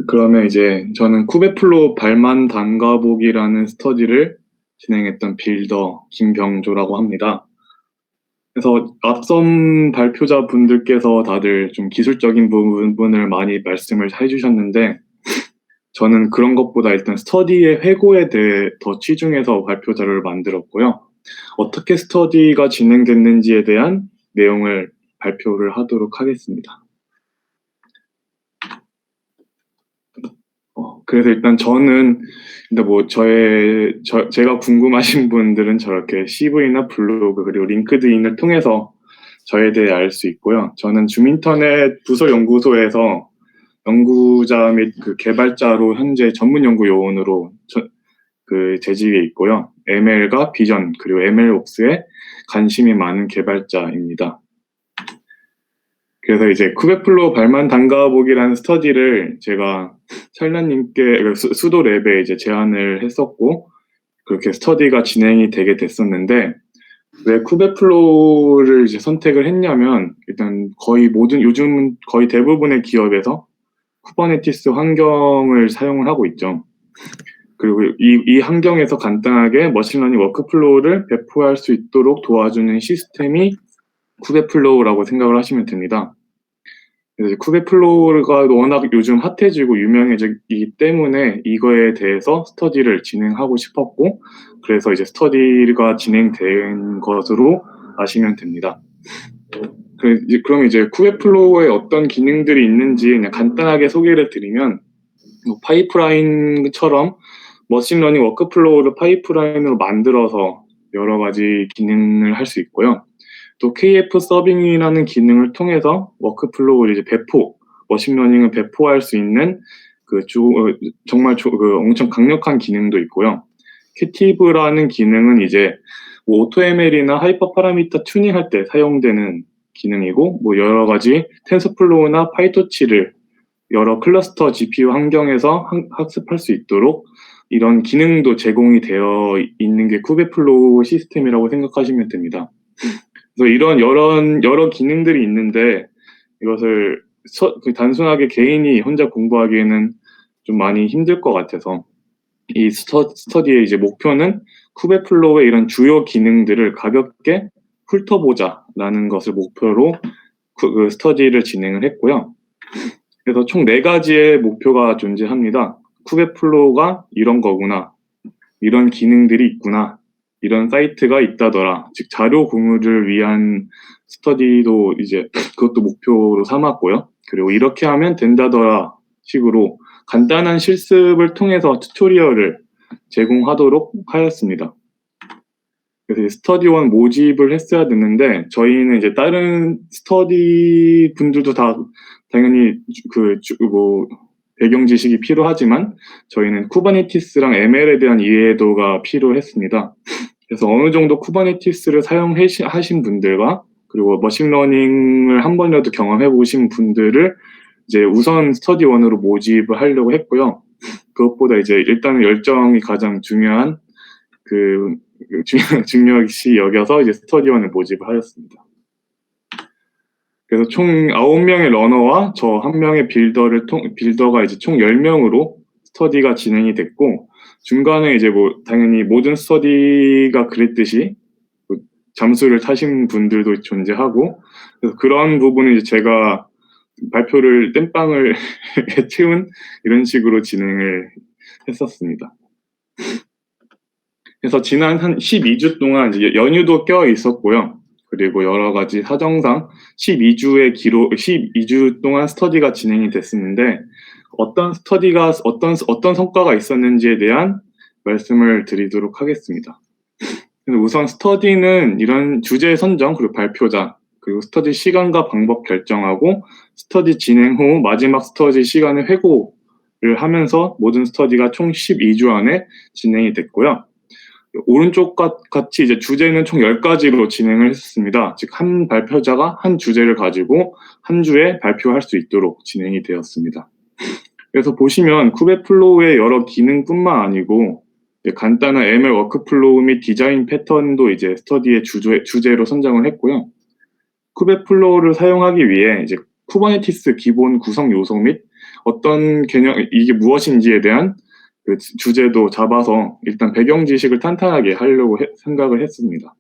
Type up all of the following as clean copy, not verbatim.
그러면 이제 저는 쿠베플로우 발만 담가보기라는 스터디를 진행했던 빌더 김병조라고 합니다. 그래서 앞선 발표자 분들께서 다들 좀 기술적인 부분을 많이 말씀을 해주셨는데, 저는 그런 것보다 일단 스터디의 회고에 대해 더 치중해서 발표 자료를 만들었고요. 어떻게 스터디가 진행됐는지에 대한 내용을 발표를 하도록 하겠습니다. 그래서 일단 저는, 근데 뭐 제가 궁금하신 분들은 저렇게 CV나 블로그 그리고 링크드인을 통해서 저에 대해 알 수 있고요. 저는 줌인터넷 부서연구소에서 연구자 및 그 개발자로 현재 전문 연구 요원으로 재직에 있고요. ML과 비전 그리고 MLOps에 관심이 많은 개발자입니다. 그래서 이제 쿠베플로우 발만 담가보기라는 스터디를 제가 찰나님께 수도랩에 이제 제안을 했었고, 그렇게 스터디가 진행이 되게 됐었는데, 왜 쿠베플로우를 이제 선택을 했냐면, 일단 요즘 거의 대부분의 기업에서 쿠버네티스 환경을 사용을 하고 있죠. 그리고 이 환경에서 간단하게 머신러닝 워크플로우를 배포할 수 있도록 도와주는 시스템이 쿠베플로우라고 생각을 하시면 됩니다. 그래서 쿠베플로우가 워낙 요즘 핫해지고 유명해지기 때문에 이거에 대해서 스터디를 진행하고 싶었고, 그래서 이제 스터디가 진행된 것으로 아시면 됩니다. 그럼 이제 쿠베플로우에 어떤 기능들이 있는지 그냥 간단하게 소개를 드리면, 파이프라인처럼 머신러닝 워크플로우를 파이프라인으로 만들어서 여러 가지 기능을 할 수 있고요. 또 KF 서빙이라는 기능을 통해서 워크플로우를 이제 머신러닝을 배포할 수 있는 정말 엄청 강력한 기능도 있고요. 큐티브라는 기능은 이제 오토ML이나 하이퍼 파라미터 튜닝할 때 사용되는 기능이고, 여러 가지 텐서플로우나 파이토치를 여러 클러스터 GPU 환경에서 학습할 수 있도록 이런 기능도 제공이 되어 있는 게 쿠베플로우 시스템이라고 생각하시면 됩니다. 그래서 이런 여러 기능들이 있는데, 이것을 단순하게 개인이 혼자 공부하기에는 좀 많이 힘들 것 같아서, 이 스터디의 이제 목표는 쿠베플로우의 이런 주요 기능들을 가볍게 훑어보자라는 것을 목표로 그 스터디를 진행을 했고요. 그래서 총 4가지의 목표가 존재합니다. 쿠베플로우가 이런 거구나, 이런 기능들이 있구나, 이런 사이트가 있다더라. 즉 자료 공유를 위한 스터디도 이제 그것도 목표로 삼았고요. 그리고 이렇게 하면 된다더라 식으로 간단한 실습을 통해서 튜토리얼을 제공하도록 하였습니다. 그래서 스터디원 모집을 했어야 됐는데, 저희는 이제 다른 스터디 분들도 다 당연히 배경 지식이 필요하지만 저희는 쿠버네티스랑 ML에 대한 이해도가 필요했습니다. 그래서 어느 정도 쿠버네티스를 사용하신 분들과 그리고 머신러닝을 한 번이라도 경험해 보신 분들을 이제 우선 스터디원으로 모집을 하려고 했고요. 그것보다 이제 일단은 열정이 가장 중요시 여겨서 이제 스터디원을 모집을 하였습니다. 그래서 총 9명의 러너와 저 1명의 빌더가 이제 총 10명으로 스터디가 진행이 됐고, 중간에 이제 당연히 모든 스터디가 그랬듯이 잠수를 타신 분들도 존재하고, 그래서 그런 부분은 이제 제가 발표를 땜빵을 채운 이런 식으로 진행을 했었습니다. 그래서 지난 한 12주 동안 이제 연휴도 껴 있었고요. 그리고 여러 가지 사정상 12주 동안 스터디가 진행이 됐었는데, 어떤 성과가 있었는지에 대한 말씀을 드리도록 하겠습니다. 우선 스터디는 이런 주제 선정, 그리고 발표자, 그리고 스터디 시간과 방법 결정하고, 스터디 진행 후 마지막 스터디 시간을 회고를 하면서 모든 스터디가 총 12주 안에 진행이 됐고요. 오른쪽과 같이 이제 주제는 총 10가지로 진행을 했습니다. 즉, 한 발표자가 한 주제를 가지고 한 주에 발표할 수 있도록 진행이 되었습니다. 그래서 보시면 쿠베플로우의 여러 기능뿐만 아니고 간단한 ML 워크플로우 및 디자인 패턴도 이제 스터디의 주제로 선정을 했고요. 쿠베플로우를 사용하기 위해 이제 쿠버네티스 기본 구성 요소 및 어떤 개념, 이게 무엇인지에 대한 그 주제도 잡아서 일단 배경 지식을 탄탄하게 하려고 생각을 했습니다.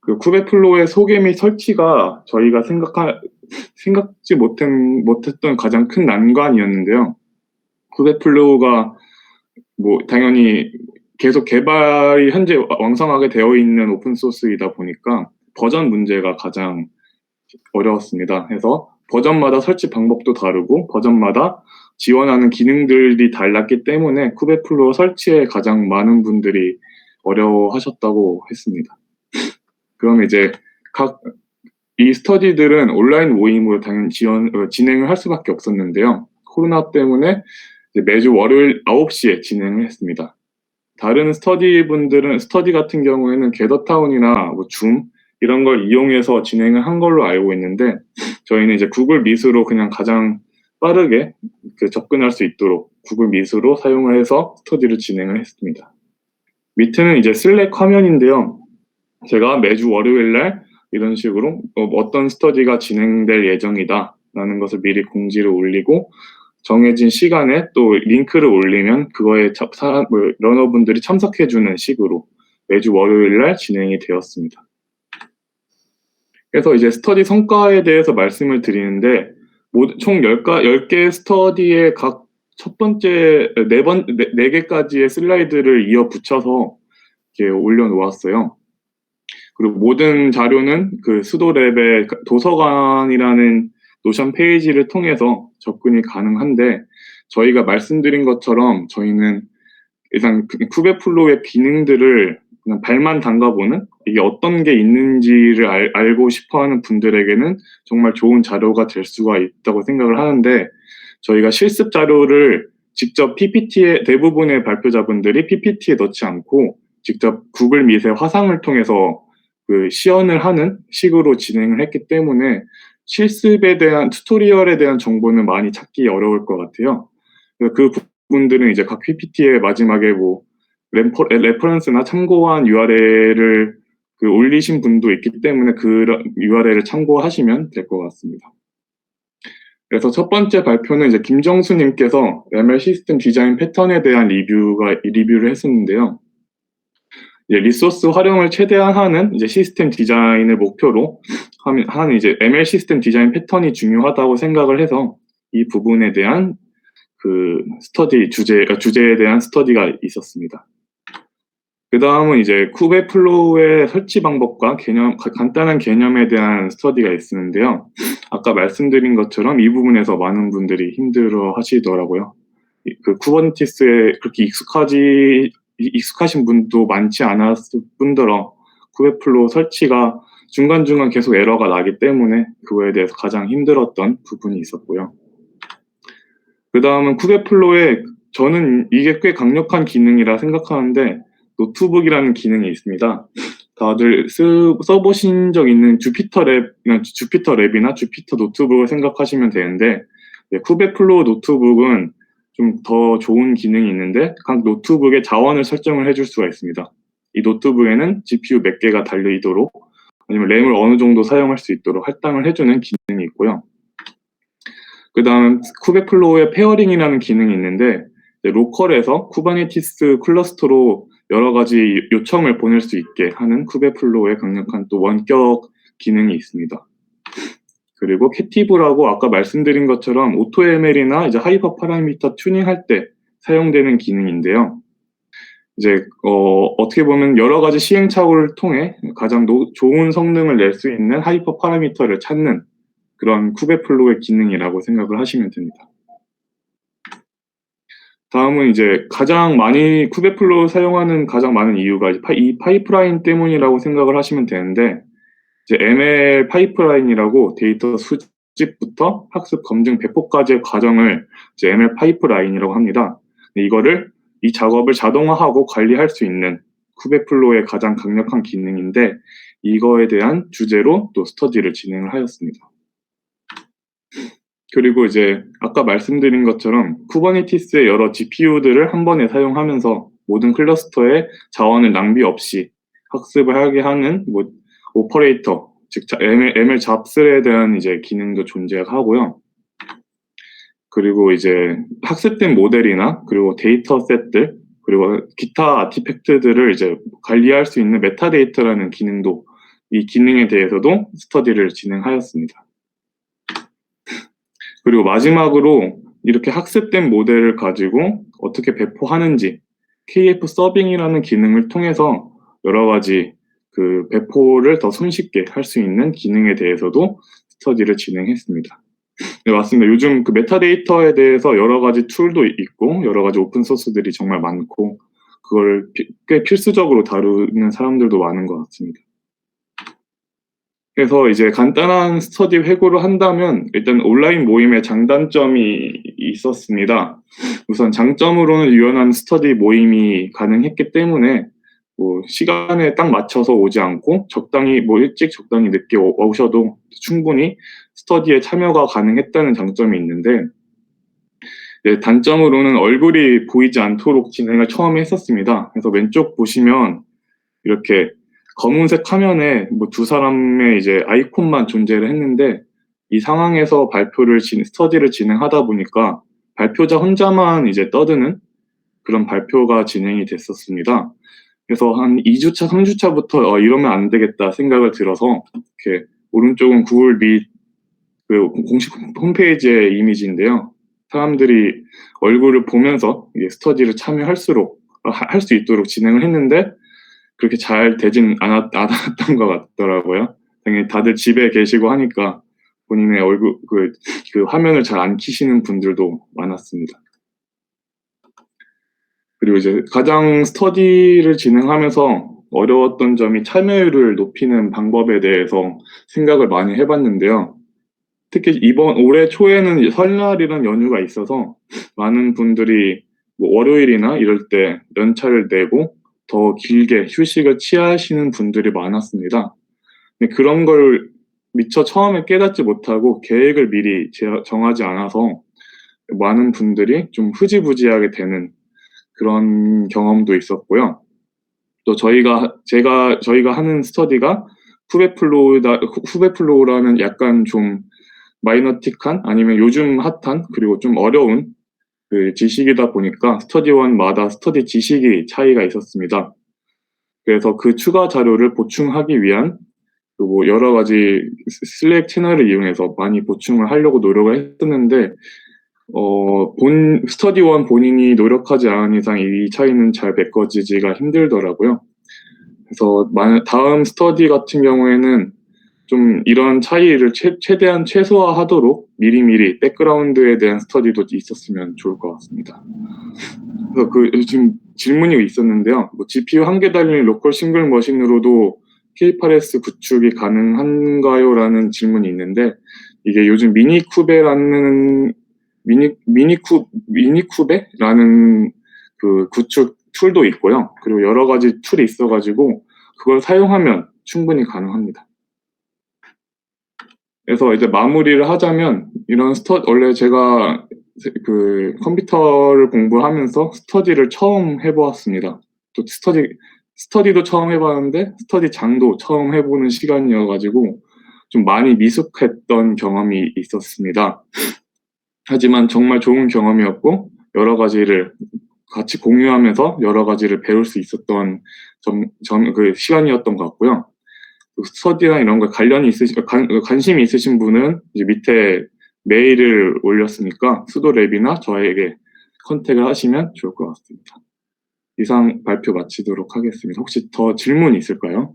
그 쿠베플로우의 소개 및 설치가 저희가 생각지 못했던 가장 큰 난관이었는데요. 쿠베플로우가 뭐 당연히 계속 개발이 현재 왕성하게 되어 있는 오픈소스이다 보니까 버전 문제가 가장 어려웠습니다. 해서 버전마다 설치 방법도 다르고 버전마다 지원하는 기능들이 달랐기 때문에 쿠베플로우 설치에 가장 많은 분들이 어려워하셨다고 했습니다. 그럼 이제 이 스터디들은 온라인 모임으로 당연히 진행을 할 수밖에 없었는데요. 코로나 때문에 매주 월요일 9시에 진행을 했습니다. 다른 스터디 같은 경우에는 게더타운이나 뭐 줌 이런 걸 이용해서 진행을 한 걸로 알고 있는데, 저희는 이제 구글 미트로 그냥 가장 빠르게 접근할 수 있도록 구글 미트로 사용을 해서 스터디를 진행을 했습니다. 미트는 이제 슬랙 화면인데요. 제가 매주 월요일 날 이런 식으로 어떤 스터디가 진행될 예정이다 라는 것을 미리 공지를 올리고, 정해진 시간에 또 링크를 올리면 그거에 러너분들이 참석해주는 식으로 매주 월요일 날 진행이 되었습니다. 그래서 이제 스터디 성과에 대해서 말씀을 드리는데, 총 10개 스터디의 각 첫 번째 4개까지의 슬라이드를 이어 붙여서 이렇게 올려놓았어요. 그리고 모든 자료는 그 수도랩의 도서관이라는 노션 페이지를 통해서 접근이 가능한데, 저희가 말씀드린 것처럼 저희는 일단 쿠베플로우의 기능들을 그냥 발만 담가보는, 이게 어떤 게 있는지를 알고 싶어하는 분들에게는 정말 좋은 자료가 될 수가 있다고 생각을 하는데, 저희가 실습 자료를 직접 PPT에, 대부분의 발표자분들이 PPT에 넣지 않고 직접 구글 미트의 화상을 통해서 그 시연을 하는 식으로 진행을 했기 때문에 실습에 대한 튜토리얼에 대한 정보는 많이 찾기 어려울 것 같아요. 그 부분들은 이제 각 PPT의 마지막에 뭐 레퍼런스나 참고한 URL을 올리신 분도 있기 때문에 그 URL을 참고하시면 될 것 같습니다. 그래서 첫 번째 발표는 이제 김정수님께서 ML 시스템 디자인 패턴에 대한 리뷰를 했었는데요. 리소스 활용을 최대한 하는 이제 시스템 디자인을 목표로 하는 이제 ML 시스템 디자인 패턴이 중요하다고 생각을 해서 이 부분에 대한 그 주제에 대한 스터디가 있었습니다. 그 다음은 이제 쿠베플로우의 설치 방법과 간단한 개념에 대한 스터디가 있었는데요. 아까 말씀드린 것처럼 이 부분에서 많은 분들이 힘들어 하시더라고요. 그 쿠버네티스에 그렇게 익숙하신 분도 많지 않았을 뿐더러 쿠베플로우 설치가 중간중간 계속 에러가 나기 때문에 그거에 대해서 가장 힘들었던 부분이 있었고요. 그 다음은 쿠베플로우에 저는 이게 꽤 강력한 기능이라 생각하는데 노트북이라는 기능이 있습니다. 다들 써보신 적 있는 주피터 랩이나 주피터 노트북을 생각하시면 되는데, 쿠베플로우 노트북은 좀 더 좋은 기능이 있는데 각 노트북의 자원을 설정을 해줄 수가 있습니다. 이 노트북에는 GPU 몇 개가 달려있도록 아니면 램을 어느 정도 사용할 수 있도록 할당을 해주는 기능이 있고요. 그 다음 쿠베플로우의 페어링이라는 기능이 있는데, 로컬에서 쿠버네티스 클러스터로 여러 가지 요청을 보낼 수 있게 하는 쿠베플로우의 강력한 또 원격 기능이 있습니다. 그리고 캣티브라고 아까 말씀드린 것처럼 오토ML이나 이제 하이퍼 파라미터 튜닝할 때 사용되는 기능인데요. 이제 어떻게 보면 여러 가지 시행착오를 통해 가장 좋은 성능을 낼 수 있는 하이퍼 파라미터를 찾는 그런 쿠베플로우의 기능이라고 생각을 하시면 됩니다. 다음은 이제 가장 많이 쿠베플로우 사용하는 가장 많은 이유가 이 파이프라인 때문이라고 생각을 하시면 되는데, 이제 ML 파이프라인이라고 데이터 수집부터 학습, 검증, 배포까지의 과정을 이제 ML 파이프라인이라고 합니다. 이 작업을 자동화하고 관리할 수 있는 쿠베플로우의 가장 강력한 기능인데, 이거에 대한 주제로 또 스터디를 진행을 하였습니다. 그리고 이제 아까 말씀드린 것처럼 쿠버네티스의 여러 GPU들을 한 번에 사용하면서 모든 클러스터의 자원을 낭비 없이 학습을 하게 하는 오퍼레이터, 즉 ML 잡스에 대한 이제 기능도 존재하고요. 그리고 이제 학습된 모델이나 그리고 데이터 셋들 그리고 기타 아티팩트들을 이제 관리할 수 있는 메타데이터라는 기능도 이 기능에 대해서도 스터디를 진행하였습니다. 그리고 마지막으로 이렇게 학습된 모델을 가지고 어떻게 배포하는지 KF 서빙이라는 기능을 통해서 여러 가지 그 배포를 더 손쉽게 할 수 있는 기능에 대해서도 스터디를 진행했습니다. 네, 맞습니다. 요즘 그 메타데이터에 대해서 여러 가지 툴도 있고 여러 가지 오픈 소스들이 정말 많고 그걸 꽤 필수적으로 다루는 사람들도 많은 것 같습니다. 그래서 이제 간단한 스터디 회고를 한다면 일단 온라인 모임의 장단점이 있었습니다. 우선 장점으로는 유연한 스터디 모임이 가능했기 때문에 뭐 시간에 딱 맞춰서 오지 않고 적당히 뭐 일찍 적당히 늦게 오셔도 충분히 스터디에 참여가 가능했다는 장점이 있는데 단점으로는 얼굴이 보이지 않도록 진행을 처음에 했었습니다. 그래서 왼쪽 보시면 이렇게 검은색 화면에 뭐 두 사람의 이제 아이콘만 존재를 했는데 이 상황에서 스터디를 진행하다 보니까 발표자 혼자만 이제 떠드는 그런 발표가 진행이 됐었습니다. 그래서 한 2주차, 3주차부터 이러면 안 되겠다 생각을 들어서 이렇게 오른쪽은 구글 밋 그 공식 홈페이지의 이미지인데요. 사람들이 얼굴을 보면서 스터디를 참여할수록 할 수 있도록 진행을 했는데 그렇게 잘 되진 않았던 것 같더라고요. 당연히 다들 집에 계시고 하니까 본인의 얼굴 그 화면을 잘 안 켜시는 분들도 많았습니다. 그리고 이제 가장 스터디를 진행하면서 어려웠던 점이 참여율을 높이는 방법에 대해서 생각을 많이 해봤는데요. 특히 올해 초에는 설날이란 연휴가 있어서 많은 분들이 뭐 월요일이나 이럴 때 연차를 내고 더 길게 휴식을 취하시는 분들이 많았습니다. 근데 그런 걸 미처 처음에 깨닫지 못하고 계획을 미리 정하지 않아서 많은 분들이 좀 흐지부지하게 되는 그런 경험도 있었고요. 또 저희가 하는 스터디가 후베플로우라는 약간 좀 마이너틱한 아니면 요즘 핫한 그리고 좀 어려운 그 지식이다 보니까 스터디원마다 스터디 지식이 차이가 있었습니다. 그래서 그 추가 자료를 보충하기 위한 그리고 여러 가지 슬랙 채널을 이용해서 많이 보충을 하려고 노력을 했었는데 스터디원 본인이 노력하지 않은 이상 이 차이는 잘 메꿔지지가 힘들더라고요. 그래서 다음 스터디 같은 경우에는 좀 이런 차이를 최대한 최소화하도록 미리미리 백그라운드에 대한 스터디도 있었으면 좋을 것 같습니다. 그래서 지금 질문이 있었는데요. 뭐 GPU 한 개 달린 로컬 싱글 머신으로도 K8S 구축이 가능한가요? 라는 질문이 있는데 이게 요즘 미니쿠베라는 그 구축 툴도 있고요. 그리고 여러 가지 툴이 있어가지고 그걸 사용하면 충분히 가능합니다. 그래서 이제 마무리를 하자면 원래 제가 그 컴퓨터를 공부하면서 스터디를 처음 해보았습니다. 또 스터디도 처음 해봤는데 스터디장도 처음 해보는 시간이어가지고 좀 많이 미숙했던 경험이 있었습니다. 하지만 정말 좋은 경험이었고 여러 가지를 같이 공유하면서 여러 가지를 배울 수 있었던 그 시간이었던 것 같고요. 스터디나 이런 거 관심이 있으신 분은 이제 밑에 메일을 올렸으니까 수도랩이나 저에게 컨택을 하시면 좋을 것 같습니다. 이상 발표 마치도록 하겠습니다. 혹시 더 질문 있을까요?